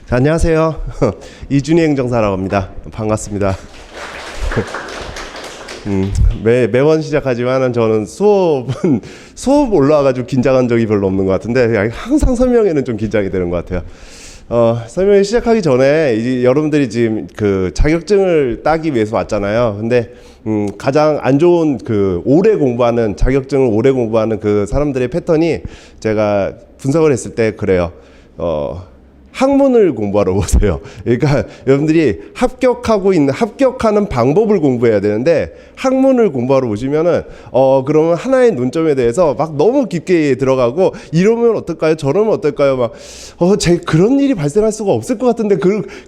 자, 안녕하세요. 이준희 행정사라고 합니다. 반갑습니다. 매번 시작하지만 저는 수업 올라와가지고 긴장한 적이 별로 없는 것 같은데 항상 설명회는 좀 긴장이 되는 것 같아요. 설명회 시작하기 전에 이제 여러분들이 지금 그 자격증을 따기 위해서 왔잖아요. 근데 가장 안 좋은 자격증을 오래 공부하는 그 사람들의 패턴이 제가 분석을 했을 때 그래요. 학문을 공부하러 오세요. 그러니까 여러분들이 합격하는 방법을 공부해야 되는데 학문을 공부하러 오시면은 그러면 하나의 논점에 대해서 막 너무 깊게 들어가고 이러면 어떨까요? 저러면 어떨까요? 막 그런 일이 발생할 수가 없을 것 같은데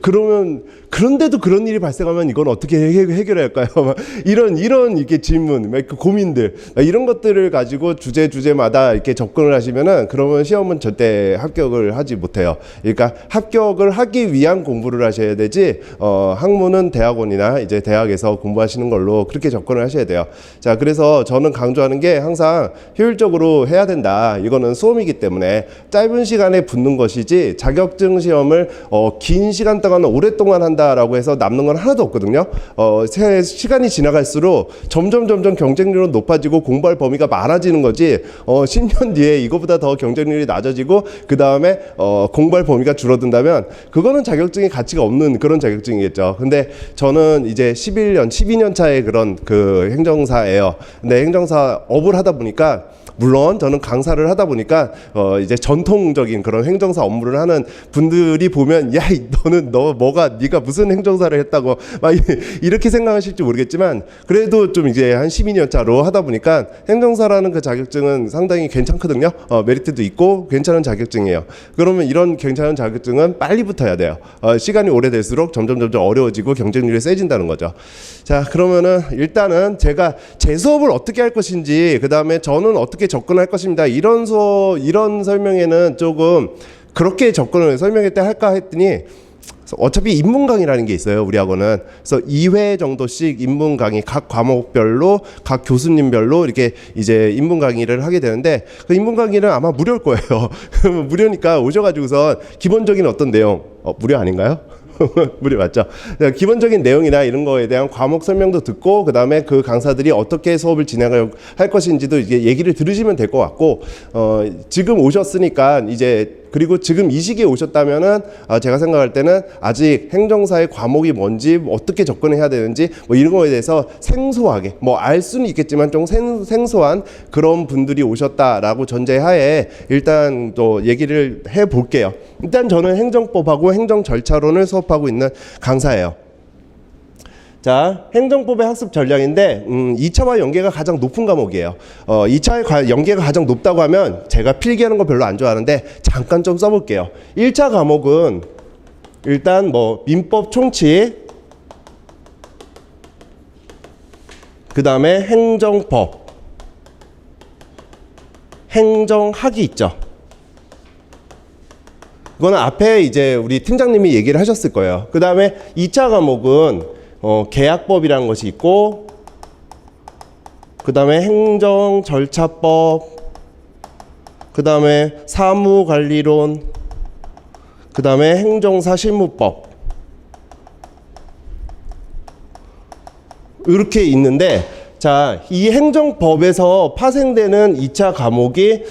그러면 그런데도 그런 일이 발생하면 이건 어떻게 해결해야 할까요? 막 이런 이렇게 질문, 막 고민들 이런 것들을 가지고 주제마다 이렇게 접근을 하시면은 그러면 시험은 절대 합격을 하지 못해요. 그러니까 합격을 하기 위한 공부를 하셔야 되지 학문은 대학원이나 이제 대학에서 공부하시는 걸로 그렇게 접근을 하셔야 돼요. 자, 그래서 저는 강조하는 게 항상 효율적으로 해야 된다. 이거는 수험이기 때문에 짧은 시간에 붙는 것이지 자격증 시험을 긴 시간 동안 오랫동안 한다라고 해서 남는 건 하나도 없거든요. 시간이 지나갈수록 점점 경쟁률은 높아지고 공부할 범위가 많아지는 거지 10년 뒤에 이거보다 더 경쟁률이 낮아지고 그 다음에 공부할 범위가 줄어든다면 그거는 자격증이 가치가 없는 그런 자격증이겠죠. 근데 저는 이제 12년 차의 그런 그 행정사예요. 근데 행정사 업을 하다 보니까 물론 저는 강사를 하다 보니까 이제 전통적인 그런 행정사 업무를 하는 분들이 보면 야, 네가 무슨 행정사를 했다고 막 이렇게 생각하실지 모르겠지만 그래도 좀 이제 한 12년 차로 하다 보니까 행정사라는 그 자격증은 상당히 괜찮거든요. 메리트도 있고 괜찮은 자격증이에요. 그러면 이런 괜찮은 자격증은 빨리 붙어야 돼요. 시간이 오래될수록 점점 어려워지고 경쟁률이 세진다는 거죠. 자, 그러면은 일단은 제가 제 수업을 어떻게 할 것인지 그 다음에 저는 어떻게 접근할 것입니다. 이런 설명에는 조금 그렇게 접근을 설명회 때 할까 했더니 어차피 인문 강의라는 게 있어요. 우리 학원은. 그래서 2회 정도씩 인문 강의 각 과목별로 각 교수님별로 이렇게 이제 인문 강의를 하게 되는데 그 인문 강의는 아마 무료일 거예요. 무료니까 오셔가지고서 기본적인 어떤 내용 무료 아닌가요? 무료 맞죠? 기본적인 내용이나 이런 거에 대한 과목 설명도 듣고 그 다음에 그 강사들이 어떻게 수업을 진행할 것인지도 이게 얘기를 들으시면 될 것 같고 지금 오셨으니까 이제 그리고 지금 이 시기에 오셨다면은 제가 생각할 때는 아직 행정사의 과목이 뭔지 어떻게 접근해야 되는지 이런 거에 대해서 생소하게 알 수는 있겠지만 좀 생소한 그런 분들이 오셨다라고 전제하에 일단 또 얘기를 해 볼게요. 일단 저는 행정법하고 행정 절차론을 수업하고 있는 강사예요. 자, 행정법의 학습 전략인데 2차와 연계가 가장 높은 과목이에요. 2차의 연계가 가장 높다고 하면 제가 필기하는 거 별로 안 좋아하는데 잠깐 좀 써볼게요. 1차 과목은 일단 민법 총칙, 그 다음에 행정법, 행정학이 있죠. 이거는 앞에 이제 우리 팀장님이 얘기를 하셨을 거예요. 그 다음에 2차 과목은 계약법이라는 것이 있고 그 다음에 행정절차법, 그 다음에 사무관리론, 그 다음에 행정사실무법 이렇게 있는데 자, 이 행정법에서 파생되는 2차 과목이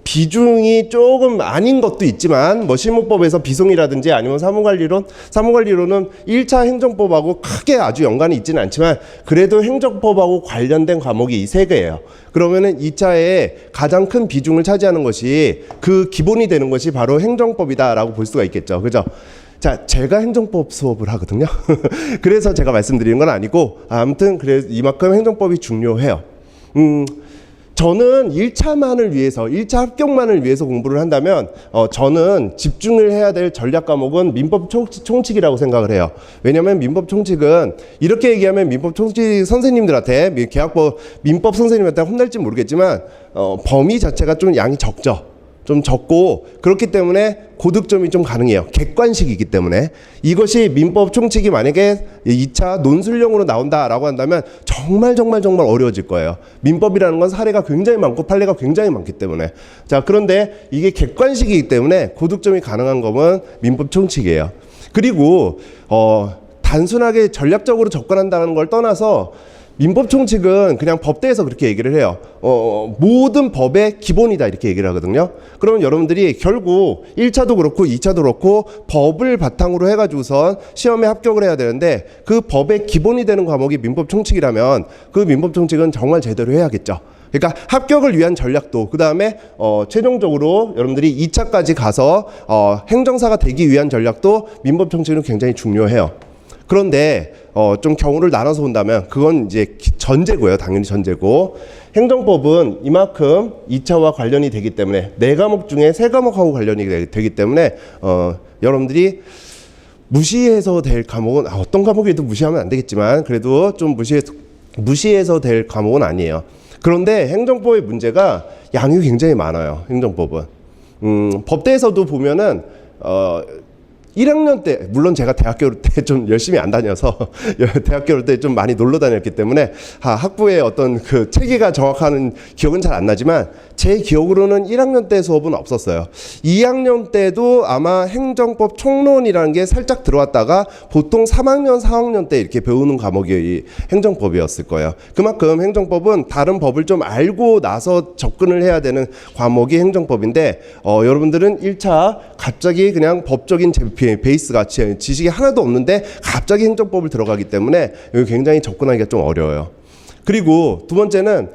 비중이 조금 아닌 것도 있지만 실무법에서 비송이라든지 아니면 사무관리론은 1차 행정법하고 크게 아주 연관이 있지는 않지만 그래도 행정법하고 관련된 과목이 이 세 개예요. 그러면은 2차에 가장 큰 비중을 차지하는 것이 그 기본이 되는 것이 바로 행정법이다라고 볼 수가 있겠죠. 그죠? 자, 제가 행정법 수업을 하거든요. 그래서 제가 말씀드리는 건 아니고 아무튼 그래서 이만큼 행정법이 중요해요. 저는 1차만을 위해서 1차 합격만을 위해서 공부를 한다면 저는 집중을 해야 될 전략 과목은 민법 총칙이라고 생각을 해요. 왜냐하면 민법 총칙은 이렇게 얘기하면 민법 총칙 선생님들한테 민법 선생님한테 혼날지 모르겠지만 범위 자체가 좀 양이 적죠. 좀 적고 그렇기 때문에 고득점이 좀 가능해요. 객관식이기 때문에. 이것이 민법 총칙이 만약에 2차 논술형으로 나온다라고 한다면 정말 어려워질 거예요. 민법이라는 건 사례가 굉장히 많고 판례가 굉장히 많기 때문에. 자, 그런데 이게 객관식이기 때문에 고득점이 가능한 거면 민법 총칙이에요. 그리고 단순하게 전략적으로 접근한다는 걸 떠나서 민법 총칙은 그냥 법대에서 그렇게 얘기를 해요. 모든 법의 기본이다 이렇게 얘기를 하거든요. 그러면 여러분들이 결국 1차도 그렇고 2차도 그렇고 법을 바탕으로 해가지고선 시험에 합격을 해야 되는데 그 법의 기본이 되는 과목이 민법 총칙이라면 그 민법 총칙은 정말 제대로 해야겠죠. 그러니까 합격을 위한 전략도, 그 다음에 최종적으로 여러분들이 2차까지 가서 행정사가 되기 위한 전략도 민법 총칙은 굉장히 중요해요. 그런데 좀 경우를 나눠서 본다면 그건 이제 전제고요. 당연히 전제고. 행정법은 이만큼 2차와 관련이 되기 때문에 4과목 중에 3과목하고 관련이 되기 때문에 여러분들이 무시해서 될 과목은 어떤 과목에도 무시하면 안 되겠지만 그래도 좀 무시해서 될 과목은 아니에요. 그런데 행정법의 문제가 양이 굉장히 많아요. 행정법은. 법대에서도 보면은 1학년 때, 물론 제가 대학교 때 좀 열심히 안 다녀서 대학교 때 좀 많이 놀러 다녔기 때문에 학부의 어떤 그 체계가 정확한 기억은 잘 안 나지만 제 기억으로는 1학년 때 수업은 없었어요. 2학년 때도 아마 행정법 총론이라는 게 살짝 들어왔다가 보통 3학년, 4학년 때 이렇게 배우는 과목이 행정법이었을 거예요. 그만큼 행정법은 다른 법을 좀 알고 나서 접근을 해야 되는 과목이 행정법인데 여러분들은 1차 갑자기 그냥 법적인 베이스가 지식이 하나도 없는데 갑자기 행정법을 들어가기 때문에 여기 굉장히 접근하기가 좀 어려워요. 그리고 두 번째는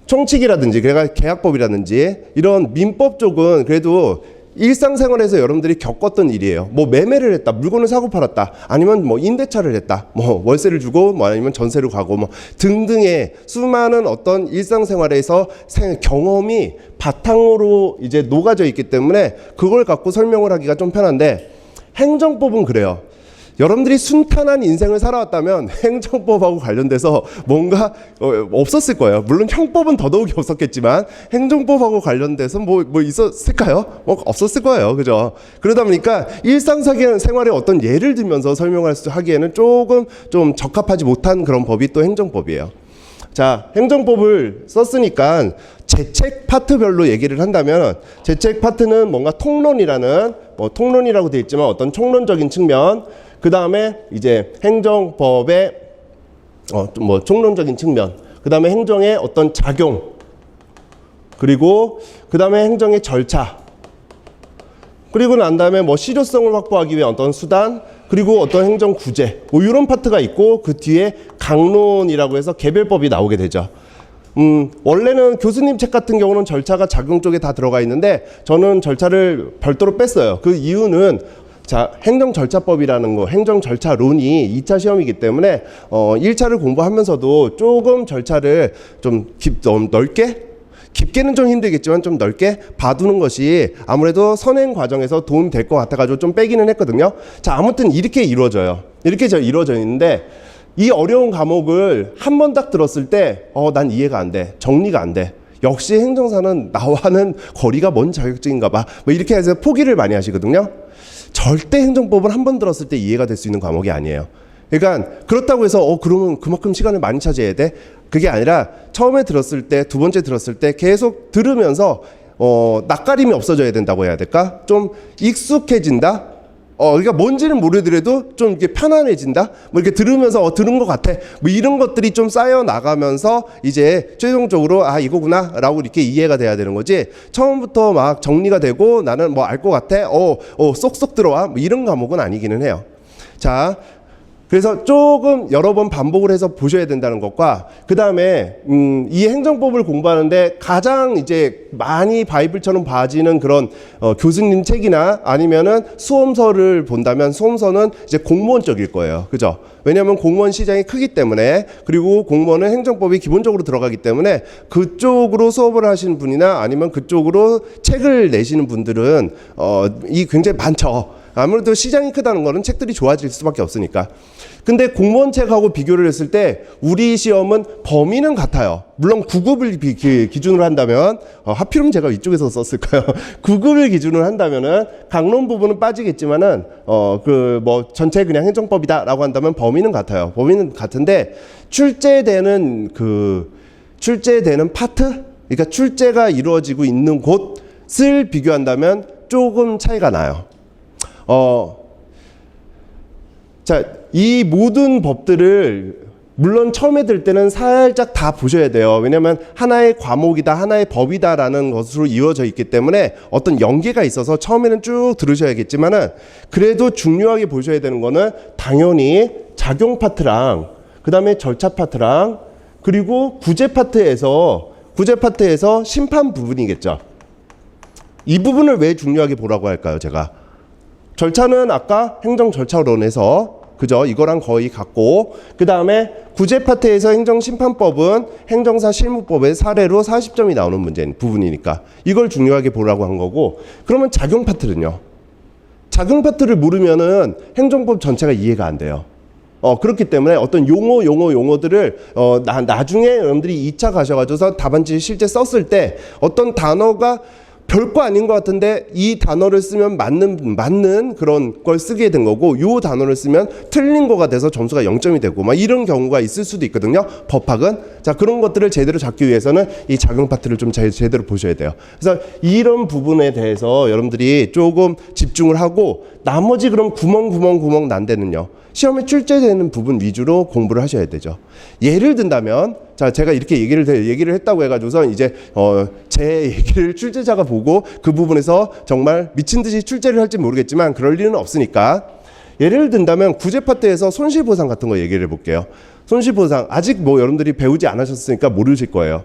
총칙이라든지 그러니까 계약법이라든지 이런 민법 쪽은 그래도 일상생활에서 여러분들이 겪었던 일이에요. 뭐 매매를 했다, 물건을 사고 팔았다, 아니면 뭐 임대차를 했다, 뭐 월세를 주고 뭐 아니면 전세를 가고 뭐 등등의 수많은 어떤 일상생활에서 경험이 바탕으로 이제 녹아져 있기 때문에 그걸 갖고 설명을 하기가 좀 편한데 행정법은 그래요. 여러분들이 순탄한 인생을 살아왔다면 행정법하고 관련돼서 뭔가 없었을 거예요. 물론 형법은 더더욱이 없었겠지만 행정법하고 관련돼서 뭐 있었을까요? 없었을 거예요. 그죠? 그러다 보니까 일상생활의 어떤 예를 들면서 하기에는 조금 좀 적합하지 못한 그런 법이 또 행정법이에요. 자, 행정법을 썼으니까 재책 파트별로 얘기를 한다면 재책 파트는 뭔가 통론이라는 통론이라고 되어 있지만 어떤 총론적인 측면, 그 다음에 이제 행정법의 총론적인 측면, 그 다음에 행정의 어떤 작용, 그리고 그 다음에 행정의 절차, 그리고 난 다음에 실효성을 확보하기 위한 어떤 수단, 그리고 어떤 행정 구제, 이런 파트가 있고 그 뒤에 강론이라고 해서 개별법이 나오게 되죠. 원래는 교수님 책 같은 경우는 절차가 작용 쪽에 다 들어가 있는데 저는 절차를 별도로 뺐어요. 그 이유는 행정절차법이라는 거, 행정절차론이 2차 시험이기 때문에 1차를 공부하면서도 조금 절차를 좀 넓게, 깊게는 좀 힘들겠지만 좀 넓게 봐두는 것이 아무래도 선행 과정에서 도움이 될 것 같아가지고 좀 빼기는 했거든요. 자, 아무튼 이렇게 이루어져요. 이렇게 이루어져 있는데 이 어려운 과목을 한 번 딱 들었을 때 난 이해가 안 돼. 정리가 안 돼. 역시 행정사는 나와는 거리가 먼 자격증인가 봐. 이렇게 해서 포기를 많이 하시거든요. 절대 행정법은 한 번 들었을 때 이해가 될 수 있는 과목이 아니에요. 그러니까 그렇다고 해서 그러면 그만큼 시간을 많이 차지해야 돼? 그게 아니라 처음에 들었을 때, 두 번째 들었을 때 계속 들으면서 낯가림이 없어져야 된다고 해야 될까? 좀 익숙해진다? 그러니까 뭔지는 모르더라도 좀 이렇게 편안해진다? 이렇게 들으면서 들은 것 같아. 이런 것들이 좀 쌓여 나가면서 이제 최종적으로 이거구나 라고 이렇게 이해가 돼야 되는 거지. 처음부터 막 정리가 되고 나는 알 것 같아. 쏙쏙 들어와. 이런 과목은 아니기는 해요. 자, 그래서 조금 여러 번 반복을 해서 보셔야 된다는 것과 그 다음에 이 행정법을 공부하는데 가장 이제 많이 바이블처럼 봐지는 그런 교수님 책이나 아니면은 수험서를 본다면 수험서는 이제 공무원 쪽일 거예요. 그죠? 왜냐하면 공무원 시장이 크기 때문에, 그리고 공무원은 행정법이 기본적으로 들어가기 때문에 그쪽으로 수업을 하시는 분이나 아니면 그쪽으로 책을 내시는 분들은 이 굉장히 많죠. 아무래도 시장이 크다는 거는 책들이 좋아질 수밖에 없으니까. 근데 공무원 책하고 비교를 했을 때 우리 시험은 범위는 같아요. 물론 9급을 기준으로 한다면 하필이면 제가 이쪽에서 썼을까요? 9급을 기준으로 한다면은 강론 부분은 빠지겠지만은 그 뭐 전체 그냥 행정법이다라고 한다면 범위는 같아요. 범위는 같은데 출제되는 파트, 그러니까 출제가 이루어지고 있는 곳을 비교한다면 조금 차이가 나요. 자, 이 모든 법들을 물론 처음에 들 때는 살짝 다 보셔야 돼요. 왜냐하면 하나의 과목이다, 하나의 법이다라는 것으로 이루어져 있기 때문에 어떤 연계가 있어서 처음에는 쭉 들으셔야겠지만은 그래도 중요하게 보셔야 되는 거는 당연히 작용 파트랑 그 다음에 절차 파트랑 그리고 구제 파트에서 심판 부분이겠죠. 이 부분을 왜 중요하게 보라고 할까요, 제가? 절차는 아까 행정 절차론에서 그죠? 이거랑 거의 같고 그 다음에 구제 파트에서 행정심판법은 행정사 실무법의 사례로 40점이 나오는 부분이니까 이걸 중요하게 보라고 한 거고 그러면 작용 파트는요? 작용 파트를 모르면은 행정법 전체가 이해가 안 돼요. 그렇기 때문에 어떤 용어들을 나중에 여러분들이 2차 가셔가지고서 답안지 실제 썼을 때 어떤 단어가 별거 아닌 것 같은데 이 단어를 쓰면 맞는 그런 걸 쓰게 된 거고 요 단어를 쓰면 틀린 거가 돼서 점수가 0점이 되고 막 이런 경우가 있을 수도 있거든요. 법학은. 자, 그런 것들을 제대로 잡기 위해서는 이 작용 파트를 좀 제대로 보셔야 돼요. 그래서 이런 부분에 대해서 여러분들이 조금 집중을 하고 나머지 그럼 구멍 난 데는요. 시험에 출제되는 부분 위주로 공부를 하셔야 되죠. 예를 든다면 자, 제가 이렇게 얘기를 했다고 해가지고서 이제 제 얘기를 출제자가 보고 그 부분에서 정말 미친 듯이 출제를 할지 모르겠지만 그럴 일은 없으니까 예를 든다면 구제 파트에서 손실보상 같은 거 얘기를 해볼게요. 손실보상 아직 뭐 여러분들이 배우지 않으셨으니까 모르실 거예요.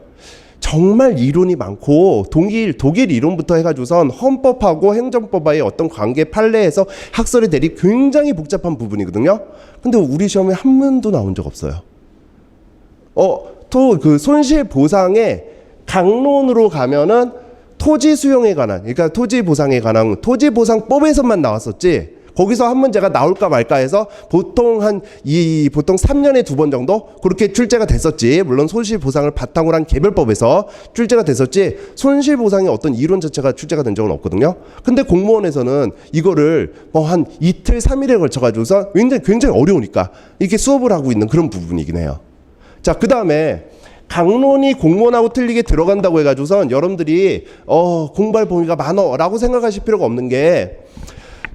정말 이론이 많고 독일 이론부터 해가지고선 헌법하고 행정법과의 어떤 관계 판례에서 학설의 대립 굉장히 복잡한 부분이거든요. 근데 우리 시험에 한 번도 나온 적 없어요. 또 그 손실 보상의 강론으로 가면은 토지 수용에 관한, 그러니까 토지 보상에 관한 토지보상법에서만 나왔었지. 거기서 한 문제가 나올까 말까 해서 보통 3년에 2번 정도 그렇게 출제가 됐었지. 물론 손실보상을 바탕으로 한 개별법에서 출제가 됐었지. 손실보상의 어떤 이론 자체가 출제가 된 적은 없거든요. 근데 공무원에서는 이거를 뭐 한 이틀 3일에 걸쳐 가지고서 굉장히 어려우니까 이렇게 수업을 하고 있는 그런 부분이긴 해요. 자, 그 다음에 강론이 공무원하고 틀리게 들어간다고 해가지고선 여러분들이 공부할 범위가 많어라고 생각하실 필요가 없는 게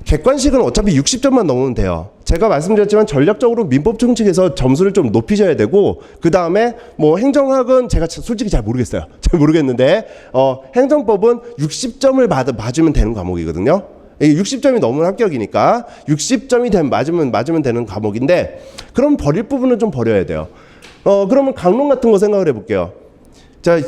객관식은 어차피 60점만 넘으면 돼요. 제가 말씀드렸지만 전략적으로 민법 측에서 점수를 좀 높이셔야 되고 그 다음에 뭐 행정학은 제가 솔직히 잘 모르겠어요. 잘 모르겠는데 행정법은 60점을 맞으면 되는 과목이거든요. 60점이 넘으면 합격이니까 60점이 맞으면 되는 과목인데 그럼 버릴 부분은 좀 버려야 돼요. 그러면 강론 같은 거 생각을 해볼게요. 자,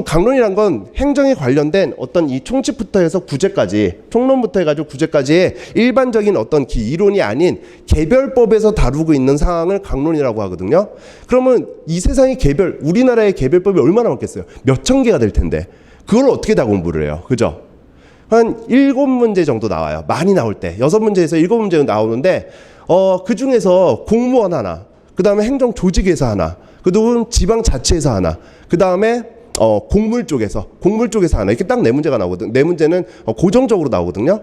강론이란 건 행정에 관련된 어떤 이 총칙부터 해서 구제까지, 총론부터 해가지고 구제까지의 일반적인 어떤 이론이 아닌 개별법에서 다루고 있는 상황을 강론이라고 하거든요. 그러면 이 세상의 우리나라의 개별법이 얼마나 많겠어요? 몇천 개가 될 텐데. 그걸 어떻게 다 공부를 해요? 그죠? 한 7문제 정도 나와요. 많이 나올 때. 6문제에서 7문제 나오는데, 그 중에서 공무원 하나, 그 다음에 행정 조직에서 하나, 그 다음 지방자치에서 하나, 그 다음에 공물 쪽에서 하나, 이렇게 딱 4문제가 나오거든. 4문제는 고정적으로 나오거든요.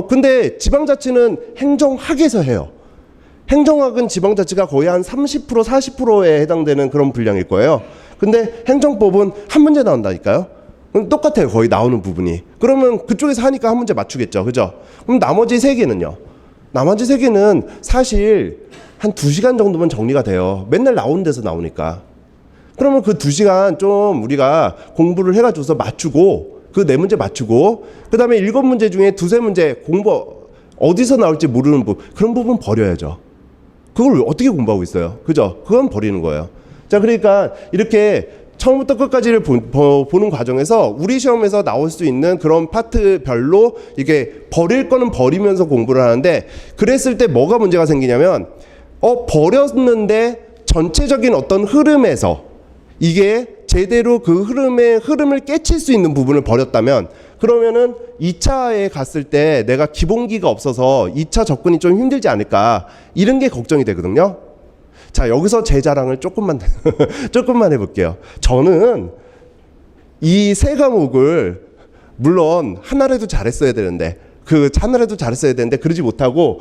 근데 지방자치는 행정학에서 해요. 행정학은 지방자치가 거의 한 30% 40%에 해당되는 그런 분량일 거예요. 근데 행정법은 한 문제 나온다니까요. 똑같아요. 거의 나오는 부분이. 그러면 그쪽에서 하니까 한 문제 맞추겠죠. 그죠? 그럼 나머지 3개는요. 나머지 3개는 사실 한 2시간 정도면 정리가 돼요. 맨날 나오는 데서 나오니까. 그러면 그 2시간 좀 우리가 공부를 해가지고서 맞추고 그 4문제 맞추고 그 다음에 7문제 중에 2-3문제 어디서 나올지 모르는 그런 부분 버려야죠. 그걸 어떻게 공부하고 있어요? 그죠? 그건 버리는 거예요. 자, 그러니까 이렇게 처음부터 끝까지를 보는 과정에서 우리 시험에서 나올 수 있는 그런 파트별로 이게 버릴 거는 버리면서 공부를 하는데 그랬을 때 뭐가 문제가 생기냐면 버렸는데 전체적인 어떤 흐름에서 이게 제대로 그 흐름을 깨칠 수 있는 부분을 버렸다면, 그러면은 2차에 갔을 때 내가 기본기가 없어서 2차 접근이 좀 힘들지 않을까, 이런 게 걱정이 되거든요. 자, 여기서 제 자랑을 조금만 해볼게요. 저는 이 세 과목을 물론 하나라도 잘했어야 되는데 그러지 못하고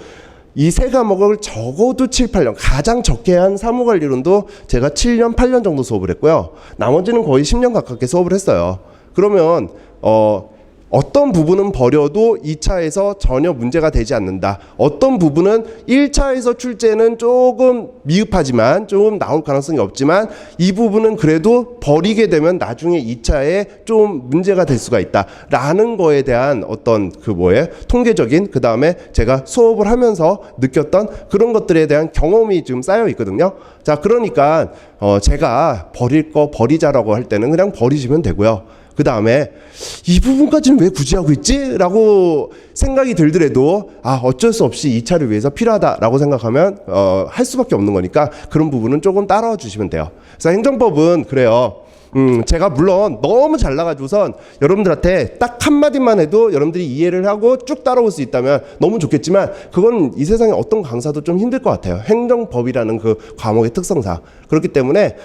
이 세 과목을 적어도 7, 8년, 가장 적게 한 사무관리론도 제가 7년, 8년 정도 수업을 했고요. 나머지는 거의 10년 가깝게 수업을 했어요. 그러면 어떤 부분은 버려도 2차에서 전혀 문제가 되지 않는다. 어떤 부분은 1차에서 출제는 조금 미흡하지만 좀 나올 가능성이 없지만 이 부분은 그래도 버리게 되면 나중에 2차에 좀 문제가 될 수가 있다. 라는 거에 대한 어떤 통계적인, 그 다음에 제가 수업을 하면서 느꼈던 그런 것들에 대한 경험이 좀 쌓여 있거든요. 자, 그러니까 제가 버릴 거 버리자라고 할 때는 그냥 버리시면 되고요. 그 다음에 이 부분까지는 왜 굳이 하고 있지? 라고 생각이 들더라도 어쩔 수 없이 2차를 위해서 필요하다라고 생각하면 할 수밖에 없는 거니까 그런 부분은 조금 따라와 주시면 돼요. 그래서 행정법은 그래요. 제가 물론 너무 잘 나가지고선 여러분들한테 딱 한마디만 해도 여러분들이 이해를 하고 쭉 따라올 수 있다면 너무 좋겠지만, 그건 이 세상에 어떤 강사도 좀 힘들 것 같아요. 행정법이라는 그 과목의 특성상. 그렇기 때문에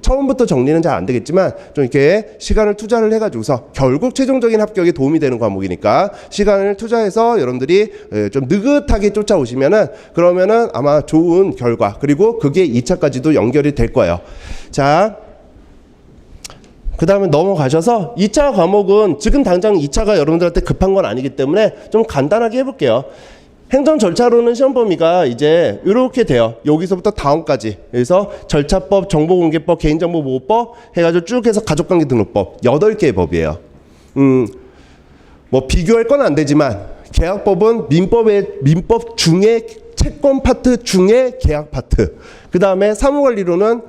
처음부터 정리는 잘 안 되겠지만 좀 이렇게 시간을 투자를 해가지고서, 결국 최종적인 합격에 도움이 되는 과목이니까 시간을 투자해서 여러분들이 좀 느긋하게 쫓아오시면은, 그러면은 아마 좋은 결과, 그리고 그게 2차까지도 연결이 될 거예요. 자, 그 다음에 넘어가셔서 2차 과목은 지금 당장 2차가 여러분들한테 급한 건 아니기 때문에 좀 간단하게 해볼게요. 행정 절차로는 시험 범위가 이제 이렇게 돼요. 여기서부터 다음까지. 그래서 절차법, 정보공개법, 개인정보보호법 해가지고 쭉 해서 가족관계등록법 8개의 법이에요. 뭐 비교할 건 안 되지만 계약법은 민법 중에 채권 파트 중에 계약 파트. 그 다음에 사무관리로는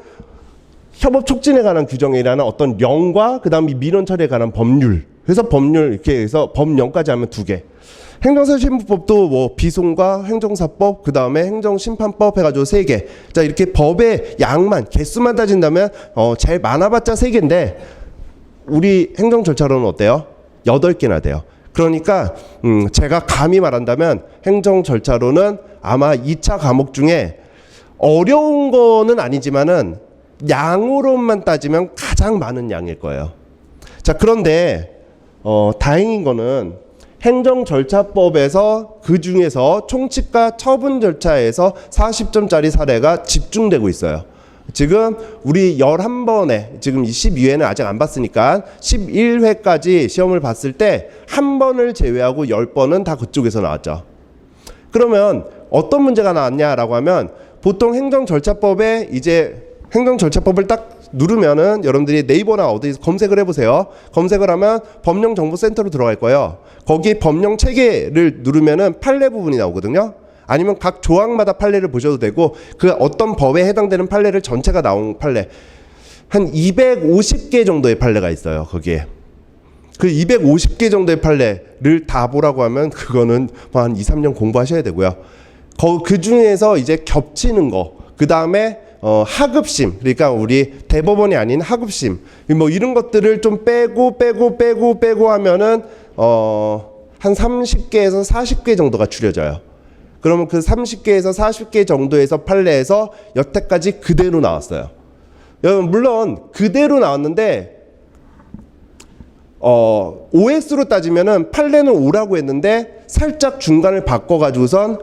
협업 촉진에 관한 규정이라는 어떤 령과 그 다음에 민원 처리에 관한 법률. 그래서 법률 이렇게 해서 법령까지 하면 2개. 행정사실무법도 뭐 비송과 행정사법, 그 다음에 행정심판법 해가지고 3개. 자, 이렇게 법의 양만, 개수만 따진다면 제일 많아봤자 3개인데 우리 행정절차로는 어때요? 8개나 돼요. 그러니까 제가 감히 말한다면 행정절차로는 아마 2차 과목 중에 어려운 거는 아니지만은 양으로만 따지면 가장 많은 양일 거예요. 자, 그런데 다행인 거는 행정절차법에서 그 중에서 총칙과 처분 절차에서 40점짜리 사례가 집중되고 있어요. 지금 우리 11번에, 지금 12회는 아직 안 봤으니까 11회까지 시험을 봤을 때 한 번을 제외하고 10번은 다 그쪽에서 나왔죠. 그러면 어떤 문제가 나왔냐라고 하면, 보통 행정절차법에 이제 행정절차법을 딱 누르면은 여러분들이 네이버나 어디서 검색을 해보세요. 검색을 하면 법령정보센터로 들어갈 거예요. 거기 법령 체계를 누르면은 판례 부분이 나오거든요. 아니면 각 조항마다 판례를 보셔도 되고, 그 어떤 법에 해당되는 판례를 전체가 나온 판례 한 250개 정도의 판례가 있어요. 거기에 그 250개 정도의 판례를 다 보라고 하면 그거는 한 2, 3년 공부하셔야 되고요. 그 중에서 이제 겹치는 거, 그 다음에 하급심, 그러니까 우리 대법원이 아닌 하급심, 뭐 이런 것들을 좀 빼고 하면은 한 30개에서 40개 정도가 추려져요. 그러면 그 30개에서 40개 정도에서 판례에서 여태까지 그대로 나왔어요. 여러분, 물론 그대로 나왔는데 OX로 따지면은 판례는 O라고 했는데 살짝 중간을 바꿔가지고선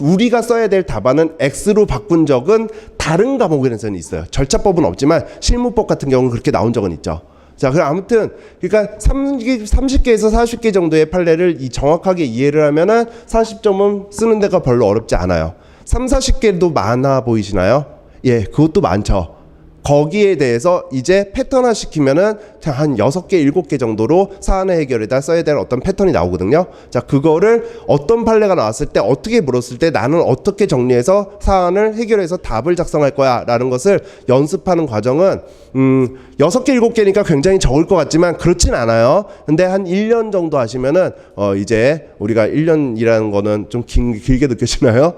우리가 써야 될 답안은 X로 바꾼 적은 다른 과목에서는 있어요. 절차법은 없지만 실무법 같은 경우는 그렇게 나온 적은 있죠. 자, 그럼 아무튼 그러니까 30개에서 40개 정도의 판례를 정확하게 이해를 하면은 40점은 쓰는 데가 별로 어렵지 않아요. 3, 40개도 많아 보이시나요? 예, 그것도 많죠. 거기에 대해서 이제 패턴화 시키면은 한 6개, 7개 정도로 사안의 해결에다 써야 될 어떤 패턴이 나오거든요. 자, 그거를 어떤 판례가 나왔을 때 어떻게 물었을 때 나는 어떻게 정리해서 사안을 해결해서 답을 작성할 거야 라는 것을 연습하는 과정은 6개, 7개니까 굉장히 적을 것 같지만 그렇진 않아요. 근데 한 1년 정도 하시면은 이제 우리가 1년이라는 거는 좀 길게 느껴지나요?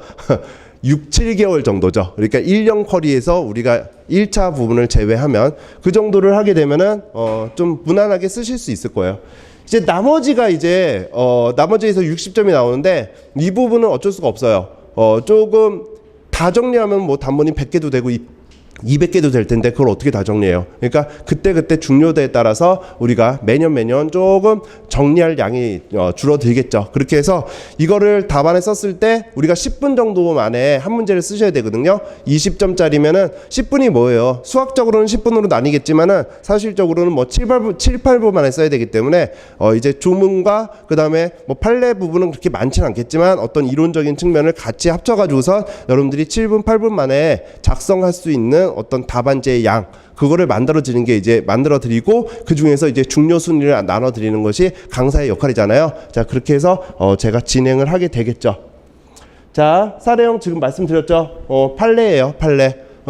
6, 7개월 정도죠. 그러니까 1년 커리에서 우리가 1차 부분을 제외하면 그 정도를 하게 되면은 좀 무난하게 쓰실 수 있을 거예요. 이제 나머지가 이제 나머지에서 60점이 나오는데 이 부분은 어쩔 수가 없어요. 조금 다 정리하면 뭐 단번이 100개도 되고 200개도 될 텐데 그걸 어떻게 다 정리해요? 그러니까 그때 중요도에 따라서 우리가 매년 조금 정리할 양이 줄어들겠죠. 그렇게 해서 이거를 답안에 썼을 때 우리가 10분 정도 만에 한 문제를 쓰셔야 되거든요. 20점짜리면은 10분이 뭐예요? 수학적으로는 10분으로 나뉘겠지만은 사실적으로는 뭐 7, 8분 만에 써야 되기 때문에 이제 조문과 그 다음에 뭐 판례 부분은 그렇게 많지는 않겠지만 어떤 이론적인 측면을 같이 합쳐가지고서 여러분들이 7분, 8분 만에 작성할 수 있는 어떤 답안지의 양 그거를 만들어 드리는 게 이제 만들어 드리고 그 중에서 이제 중요 순위를 나눠 드리는 것이 강사의 역할이잖아요. 자, 그렇게 해서 제가 진행을 하게 되겠죠. 자, 사례형 지금 말씀드렸죠. 판례예요.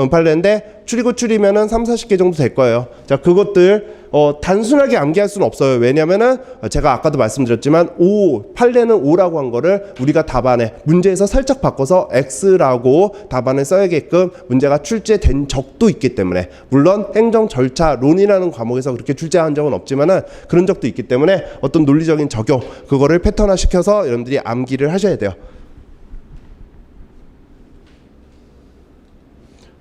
판례인데 줄이면은 3, 40개 정도 될 거예요. 자, 그것들 단순하게 암기할 수는 없어요. 왜냐면은 제가 아까도 말씀드렸지만 판례는 5라고 한 거를 우리가 답안에 문제에서 살짝 바꿔서 X라고 답안에 써야게끔 문제가 출제된 적도 있기 때문에, 물론 행정 절차론이라는 과목에서 그렇게 출제한 적은 없지만은 그런 적도 있기 때문에 어떤 논리적인 적용 그거를 패턴화 시켜서 여러분들이 암기를 하셔야 돼요.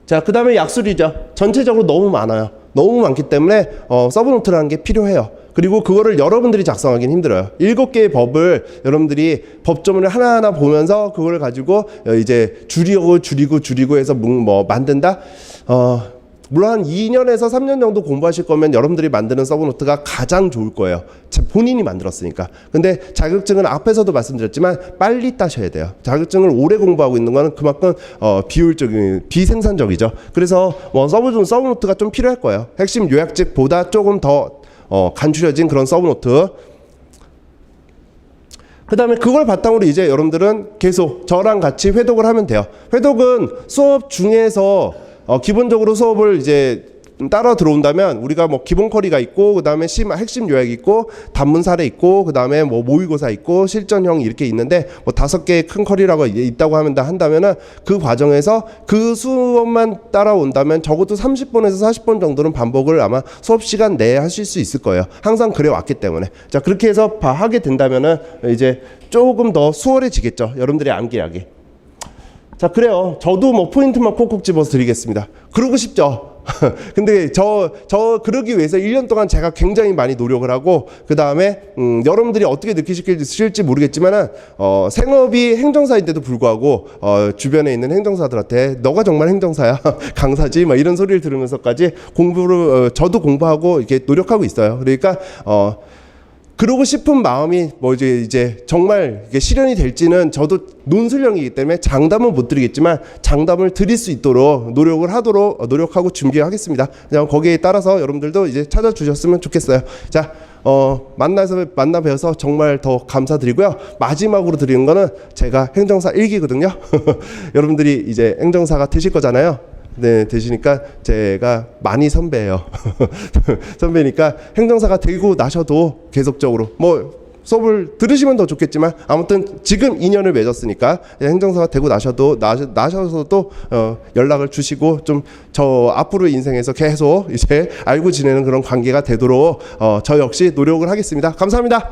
자, 그 다음에 약술이죠. 전체적으로 너무 많아요. 너무 많기 때문에 서브노트라는 게 필요해요. 그리고 그거를 여러분들이 작성하기는 힘들어요. 7개의 법을 여러분들이 법조문을 하나하나 보면서 그걸 가지고 이제 줄이고 해서 뭐 만든다? 물론 한 2년에서 3년 정도 공부하실 거면 여러분들이 만드는 서브노트가 가장 좋을 거예요. 본인이 만들었으니까. 근데 자격증은 앞에서도 말씀드렸지만 빨리 따셔야 돼요. 자격증을 오래 공부하고 있는 거는 그만큼 비효율적인, 비생산적이죠. 그래서 뭐 서브노트가 좀 필요할 거예요. 핵심 요약집보다 조금 더 간추려진 그런 서브노트. 그 다음에 그걸 바탕으로 이제 여러분들은 계속 저랑 같이 회독을 하면 돼요. 회독은 수업 중에서 기본적으로 수업을 이제 따라 들어온다면 우리가 뭐 기본 커리가 있고 그 다음에 핵심 요약이 있고 단문 사례 있고 그 다음에 뭐 모의고사 있고 실전형 이렇게 있는데 뭐 5개의 큰 커리라고 있다고 한다면은 그 과정에서 그 수업만 따라온다면 적어도 30번에서 40번 정도는 반복을 아마 수업 시간 내에 하실 수 있을 거예요. 항상 그래 왔기 때문에. 자, 그렇게 해서 하게 된다면은 이제 조금 더 수월해지겠죠. 여러분들의 암기하기. 자, 그래요. 저도 뭐 포인트만 콕콕 집어서 드리겠습니다. 그러고 싶죠? 근데 그러기 위해서 1년 동안 제가 굉장히 많이 노력을 하고 그 다음에 여러분들이 어떻게 느끼실지 모르겠지만은 생업이 행정사인데도 불구하고 주변에 있는 행정사들한테 너가 정말 행정사야 강사지 막 이런 소리를 들으면서까지 공부를 저도 공부하고 이렇게 노력하고 있어요. 그러니까 그러고 싶은 마음이 뭐 이제 정말 이게 실현이 될지는 저도 논술형이기 때문에 장담은 못 드리겠지만 장담을 드릴 수 있도록 노력하고 준비하겠습니다. 그냥 거기에 따라서 여러분들도 이제 찾아주셨으면 좋겠어요. 자, 만나 뵈어서 정말 더 감사드리고요. 마지막으로 드리는 거는 제가 행정사 1기거든요. 여러분들이 이제 행정사가 되실 거잖아요. 네, 되시니까 제가 많이 선배예요. 선배니까 행정사가 되고 나셔도 계속적으로 뭐 수업을 들으시면 더 좋겠지만 아무튼 지금 인연을 맺었으니까 행정사가 되고 나셔서도 연락을 주시고 좀 저 앞으로 인생에서 계속 이제 알고 지내는 그런 관계가 되도록 저 역시 노력을 하겠습니다. 감사합니다.